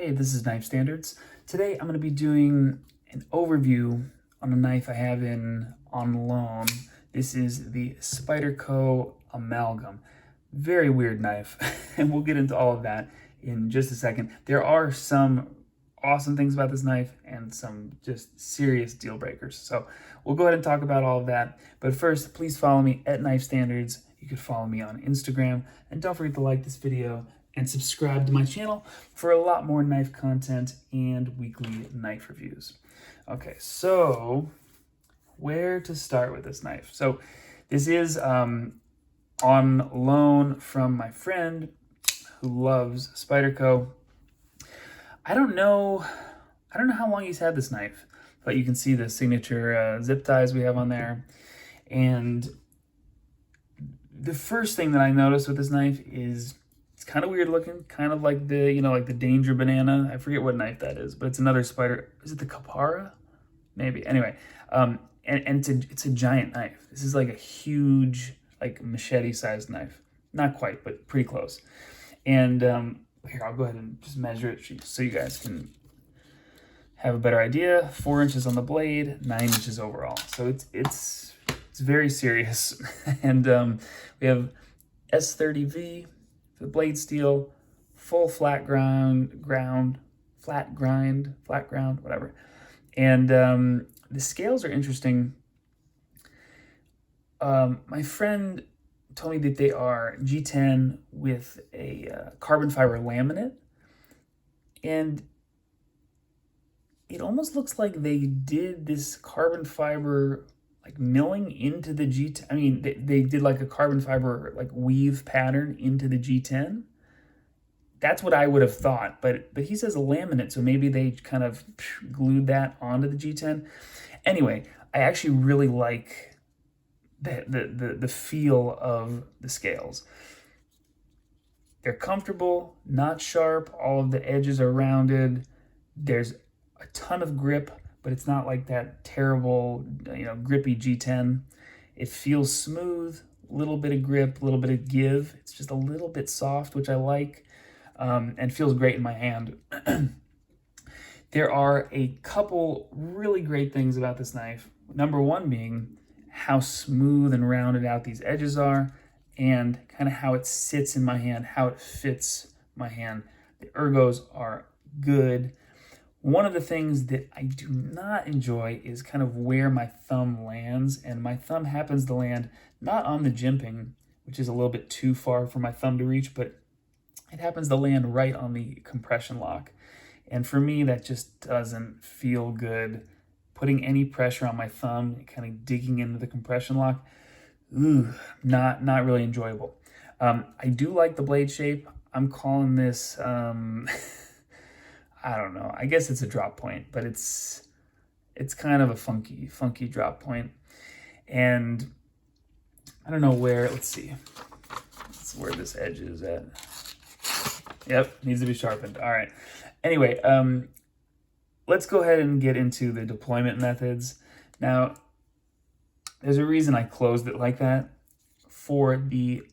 Hey, this is Knife Standards. Today I'm going to be doing an overview on a knife I have on loan. This is the Spyderco Amalgam. Very weird knife, and we'll get into all of that in just a second. There are some awesome things about this knife and some just serious deal breakers. So we'll go ahead and talk about all of that. But first, please follow me at Knife Standards. You can follow me on Instagram, and don't forget to like this video and subscribe to my channel for a lot more knife content and weekly knife reviews. Okay, so where to start with this knife? So this is on loan from my friend who loves Spyderco. I don't know how long he's had this knife, but you can see the signature zip ties we have on there. And the first thing that I noticed with this knife is it's kind of weird looking, kind of like the, like the Danger Banana. I forget what knife that is, but it's another Spider. Is it the Capara? Maybe. Anyway, and it's a giant knife. This is like a huge, like machete-sized knife. Not quite, but pretty close. And here, I'll go ahead and just measure it so you guys can have a better idea. 4 inches on the blade, 9 inches overall. So it's very serious. And we have S30V. The blade steel, full flat grind, whatever. And the scales are interesting. My friend told me that they are G10 with a carbon fiber laminate. And it almost looks like they did this carbon fiber like milling into the G10. I mean, they did like a carbon fiber like weave pattern into the G10. That's what I would have thought, but he says a laminate, so maybe they kind of glued that onto the G10. Anyway, I actually really like the feel of the scales. They're comfortable, not sharp. All of the edges are rounded. There's a ton of grip, but it's not like that terrible, grippy G10. It feels smooth, a little bit of grip, a little bit of give. It's just a little bit soft, which I like, and feels great in my hand. There are a couple really great things about this knife. Number one being how smooth and rounded out these edges are, and kind of how it sits in my hand, how it fits my hand. The ergos are good. One of the things that I do not enjoy is kind of where my thumb lands, and my thumb happens to land not on the jimping, which is a little bit too far for my thumb to reach, but it happens to land right on the compression lock. And for me, that just doesn't feel good. Putting any pressure on my thumb, kind of digging into the compression lock, not really enjoyable. I do like the blade shape. I'm calling this... I don't know. I guess it's a drop point, but it's kind of a funky drop point. And I don't know where, let's see. That's where this edge is at. Yep, needs to be sharpened. All right. Anyway, let's go ahead and get into the deployment methods. Now, there's a reason I closed it like that. For the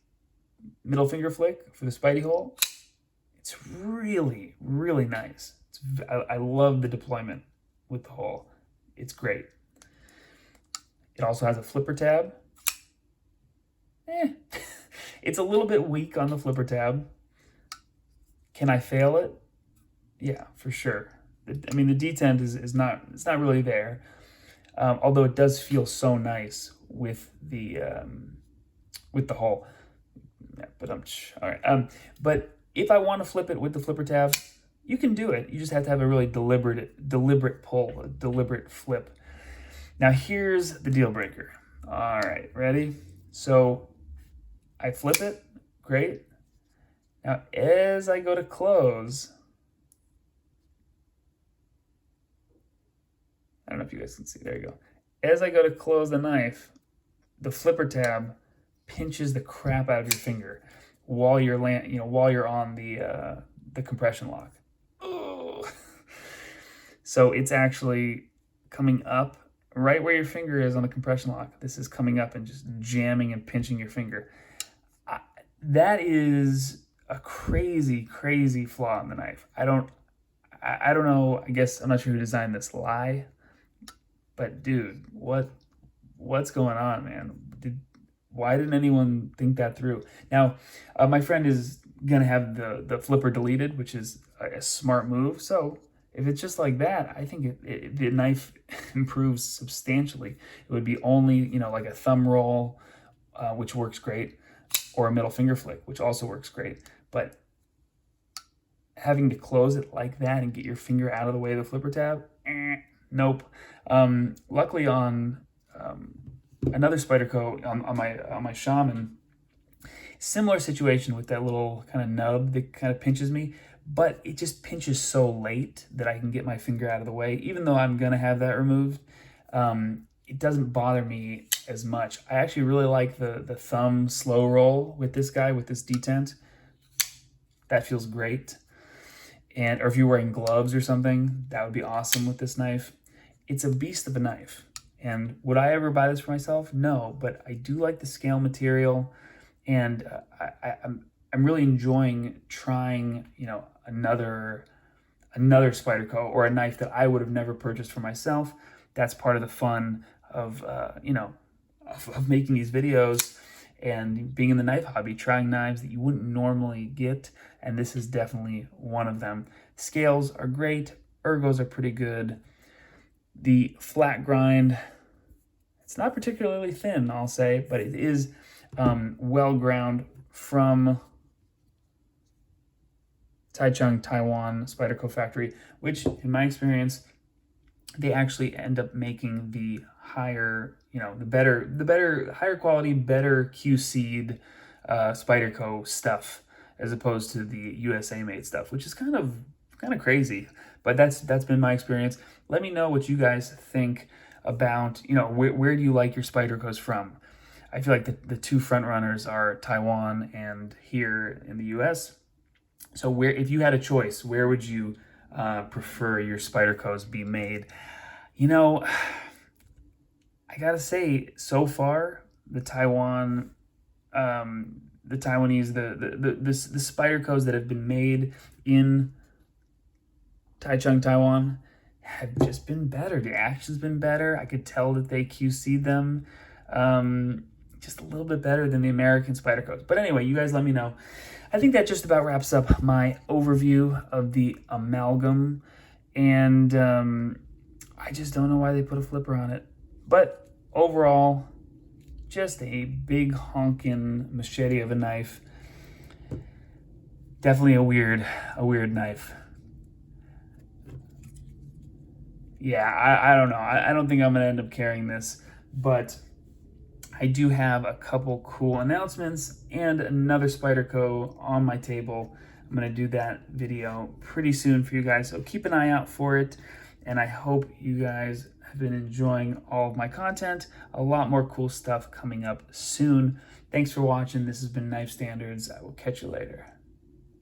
middle finger flick, for the Spidey hole, it's really, really nice. I love the deployment with the hole. It's great. It also has a flipper tab. It's a little bit weak on the flipper tab. Can I fail it? Yeah, for sure. I mean, the detent is not really there. Although it does feel so nice with the hole. Yeah, but all right. But if I want to flip it with the flipper tab, you can do it. You just have to have a really deliberate pull, a deliberate flip. Now here's the deal breaker. All right, ready? So I flip it, great. Now as I go to close, I don't know if you guys can see, there you go. As I go to close the knife, the flipper tab pinches the crap out of your finger while you're on the compression lock. Oh. So it's actually coming up right where your finger is on the compression lock. This is coming up and just jamming and pinching your finger. That is a crazy flaw in the knife. I don't I don't know. I guess I'm not sure who designed this lie, but dude, what's going on, man? Why didn't anyone think that through? Now, my friend is gonna have the flipper deleted, which is a smart move. So if it's just like that, I think the knife improves substantially. It would be only, you know, like a thumb roll, which works great, or a middle finger flick, which also works great. But having to close it like that and get your finger out of the way of the flipper tab, nope. Luckily on another Spyderco on my Shaman, similar situation with that little kind of nub that kind of pinches me, but it just pinches so late that I can get my finger out of the way. Even though I'm gonna have that removed, it doesn't bother me as much. I actually really like the thumb slow roll with this guy, with this detent. That feels great. Or if you're wearing gloves or something, that would be awesome with this knife. It's a beast of a knife. And would I ever buy this for myself? No, but I do like the scale material, and I'm really enjoying trying, you know, another Spyderco, or a knife that I would have never purchased for myself. That's part of the fun of you know, of making these videos and being in the knife hobby, trying knives that you wouldn't normally get, and this is definitely one of them. Scales are great, ergos are pretty good. The flat grind, it's not particularly thin, I'll say, but it is well ground from Taichung, Taiwan Spyderco factory, which in my experience, they actually end up making the higher, you know, the better, higher quality, better QC'd Spyderco stuff, as opposed to the USA made stuff, which is kind of crazy. But that's been my experience. Let me know what you guys think about, you know, where do you like your Spydercos from? I feel like the two front runners are Taiwan and here in the US. So if you had a choice, where would you prefer your Spydercos be made? You know, I gotta say, so far, the Taiwanese, the Spydercos that have been made in Taichung, Taiwan, have just been better. The action's been better. I could tell that they QC'd them just a little bit better than the American Spydercos. But anyway, you guys let me know. I think that just about wraps up my overview of the Amalgam, and I just don't know why they put a flipper on it. But overall, just a big honkin' machete of a knife. Definitely a weird knife. Yeah, I don't know. I don't think I'm gonna end up carrying this, but I do have a couple cool announcements and another Spyderco on my table. I'm gonna do that video pretty soon for you guys, so keep an eye out for it. And I hope you guys have been enjoying all of my content. A lot more cool stuff coming up soon. Thanks for watching. This has been Knife Standards. I will catch you later.